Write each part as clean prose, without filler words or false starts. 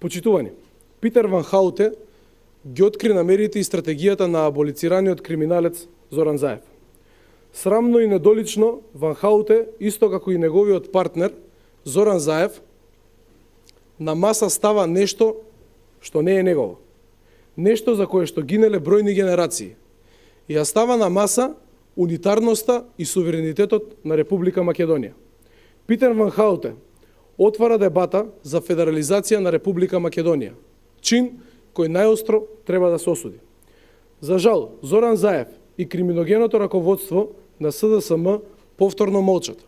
Почитувани, Питер Ван Хауте ги откри намерите и стратегијата на аболицираниот криминалец Зоран Заев. Срамно и недолично, Ван Хауте, исто како и неговиот партнер Зоран Заев, на маса става нешто што не е негово. Нешто за кое што гинеле бројни генерации. И ја става на маса унитарноста и суверенитетот на Република Македонија. Питер Ван Хауте отвара дебата за федерализација на Република Македонија, чин кој најостро треба да се осуди. За жал, Зоран Заев и криминогеното раководство на СДСМ повторно молчат.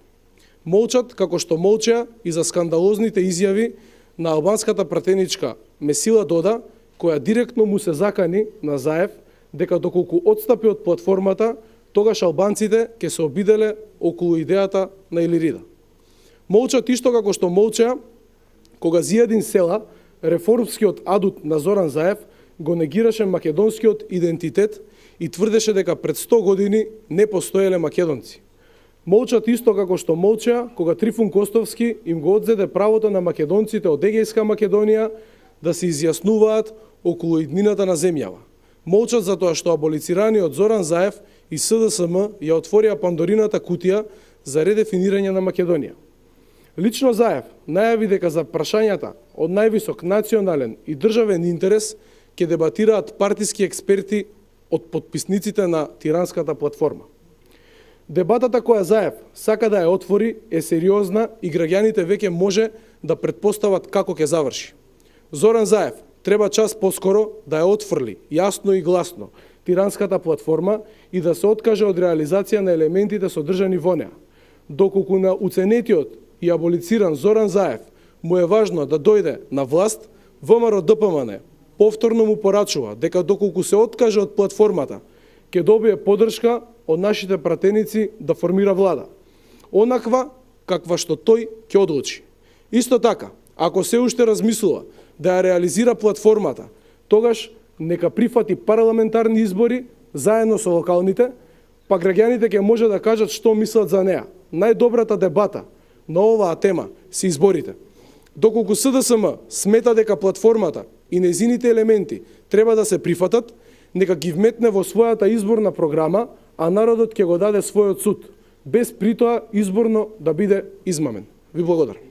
Молчат како што молчеа и за скандалозните изјави на албанската пратеничка Месила Дода, која директно му се закани на Заев дека доколку отстапи од платформата, тогаш албанците ќе се обиделе околу идејата на Илирида. Молчат исто како што молчеа кога Зијадин Села, реформскиот адут на Зоран Заев, го негираше македонскиот идентитет и тврдеше дека пред 100 години не постоеле македонци. Молчат исто како што молчеа кога Трифун Костовски им го одзеде правото на македонците од Егејска Македонија да се изјаснуваат околу иднината на земјава. Молчат затоа што аболицираниот Зоран Заев и СДСМ ја отворија Пандорината кутија за редефинирање на Македонија. Лично Заев најави дека за прашањата од највисок национален и државен интерес ќе дебатираат партиски експерти од потписниците на тиранската платформа. Дебатата која Заев сака да ја отвори е сериозна и граѓаните веќе може да претпостават како ќе заврши. Зоран Заев треба час поскоро да ја отфрли јасно и гласно тиранската платформа и да се откаже од реализација на елементите содржани во неа. Доколку на уценетиот и аболициран Зоран Заев му е важно да дојде на власт, ВМРО ДПМН повторно му порачува дека доколку се откаже од платформата, ќе добие поддршка од нашите пратеници да формира влада. Онаква каква што тој ќе одлучи. Исто така, ако се уште размислува да ја реализира платформата, тогаш нека прифати парламентарни избори заедно со локалните, па граѓаните ќе може да кажат што мислат за неа. Најдобрата дебата на оваа тема се изборите. Доколку СДСМ смета дека платформата и незините елементи треба да се прифатат, нека ги вметне во својата изборна програма, а народот ќе го даде својот суд, без притоа изборно да биде измамен. Ви благодарам.